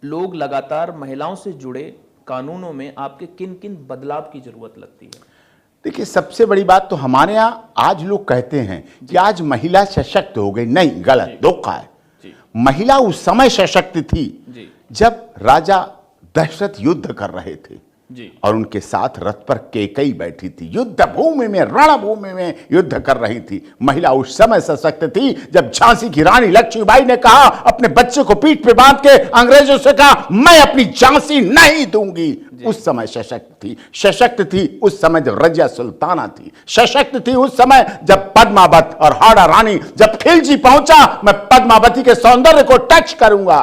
लोग लगातार महिलाओं से जुड़े कानूनों में आपके किन किन बदलाव की जरूरत लगती है? देखिए, सबसे बड़ी बात तो हमारे यहाँ आज लोग कहते हैं कि आज महिला सशक्त हो गई। नहीं, गलत, धोखा है। महिला उस समय सशक्त थी जब राजा दशरथ युद्ध कर रहे थे और उनके साथ रथ पर कैकेयी बैठी थी, युद्ध भूमि में, रणभूमि में युद्ध कर रही थी। महिला उस समय सशक्त थी जब झांसी की रानी लक्ष्मीबाई ने कहा, अपने बच्चे को पीठ पे बांध के अंग्रेजों से कहा, मैं अपनी झांसी नहीं दूंगी। उस समय सशक्त थी। सशक्त थी उस समय जब रजिया सुल्ताना थी। सशक्त थी उस समय जब पद्मावत और हाड़ा रानी, जब खिलजी पहुंचा, मैं पद्मावती के सौंदर्य को टच करूंगा।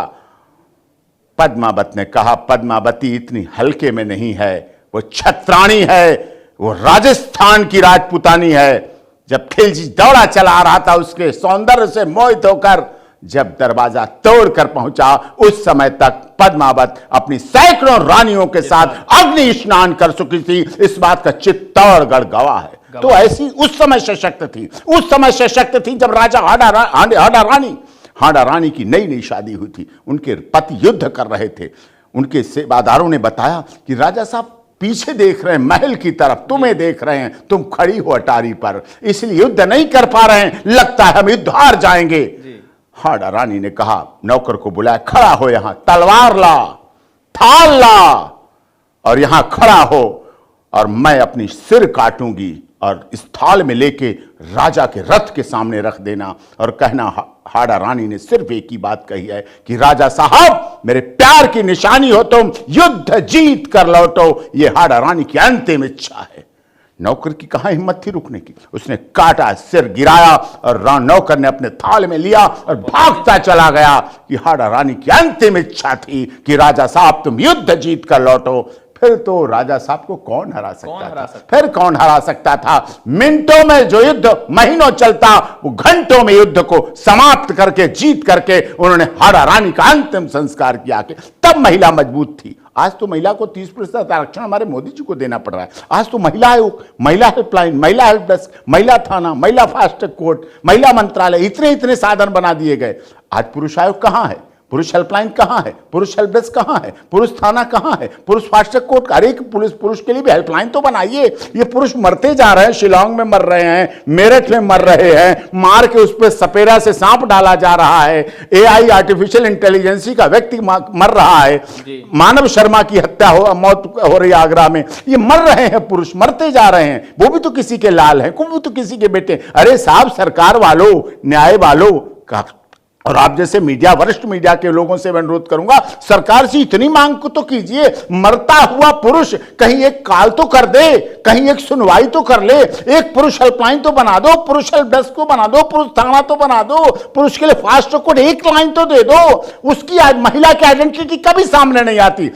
पद्मावत ने कहा, पद्मावती इतनी हल्के में नहीं है, वो छत्राणी है, वो राजस्थान की राजपुतानी है। जब खिलजी दौड़ा चला आ रहा था, उसके सौंदर्य से मोहित होकर जब दरवाजा तोड़कर पहुंचा, उस समय तक पद्मावत अपनी सैकड़ों रानियों के साथ अग्नि स्नान कर चुकी थी। इस बात का चित्तौड़गढ़ गवाह है। तो ऐसी उस समय सशक्त थी। उस समय सशक्त थी जब राजा हाड़ा रानी की नई नई शादी हुई थी। उनके पति युद्ध कर रहे थे। उनके सेवादारों ने बताया कि राजा साहब पीछे देख रहे हैं, महल की तरफ तुम्हें देख रहे हैं, तुम खड़ी हो अटारी पर, इसलिए युद्ध नहीं कर पा रहे हैं, लगता है हम युद्ध हार जाएंगे। हाड़ा रानी ने कहा, नौकर को बुलाया, खड़ा हो, यहां तलवार ला, थाल ला और यहां खड़ा हो, और मैं अपनी सिर काटूंगी और इस थाल में लेके राजा के रथ के सामने रख देना और कहना, हाड़ा रानी ने सिर्फ एक ही बात कही है कि राजा साहब, मेरे प्यार की निशानी हो तुम, युद्ध जीत कर लौटो। यह हाड़ा रानी की अंतिम इच्छा है। नौकर की कहां हिम्मत थी रुकने की। उसने काटा, सिर गिराया और नौकर ने अपने थाल में लिया और भागता चला गया कि हाड़ा रानी की अंतिम इच्छा थी कि राजा साहब तुम युद्ध जीत कर लौटो। फिर तो राजा साहब को कौन हरा सकता था? फिर कौन हरा सकता था? मिनटों में जो युद्ध महीनों चलता, वो घंटों में युद्ध को समाप्त करके, जीत करके उन्होंने हाड़ा रानी का अंतिम संस्कार किया। कि तब महिला मजबूत थी। आज तो महिला को 30% आरक्षण हमारे मोदी जी को देना पड़ रहा है। आज तो महिला आयोग, महिला हेल्पलाइन, महिला हेल्प डेस्क, महिला थाना, महिला फास्ट ट्रैक कोर्ट, महिला मंत्रालय, इतने साधन बना दिए गए। आज पुरुष आयोग कहां है? पुरुष हेल्पलाइन कहां है? पुरुष हेल्प डेस्क कहां है? पुरुष थाना कहां है? पुरुष फास्ट ट्रैक कोर्ट? अरे पुरुष के लिए भी हेल्पलाइन तो बनाइए। ये पुरुष मरते जा रहे हैं, शिलांग में मर रहे हैं, मेरठ में मर रहे हैं, मार के उस पर सपेरा से सांप डाला जा रहा है, AI आर्टिफिशियल इंटेलिजेंसी का व्यक्ति मर रहा है, मानव शर्मा की हत्या मौत हो रही है आगरा में। ये मर रहे हैं, पुरुष मरते जा रहे हैं, वो भी तो किसी के लाल हैं, वो भी तो किसी के बेटे। अरे साहब, सरकार वालों, न्याय वालों का, और आप जैसे मीडिया, वरिष्ठ मीडिया के लोगों से मैं अनुरोध करूंगा, सरकार से इतनी मांग को तो कीजिए, मरता हुआ पुरुष कहीं एक कॉल तो कर दे, कहीं एक सुनवाई तो कर ले, एक पुरुष हेल्पलाइन तो बना दो, पुरुष हेल्प डेस्क को बना दो, पुरुष थाना तो बना दो, पुरुष के लिए फास्ट ट्रैक कोर्ट एक लाइन तो दे दो। उसकी आज महिला की आइडेंटिटी कभी सामने नहीं आती।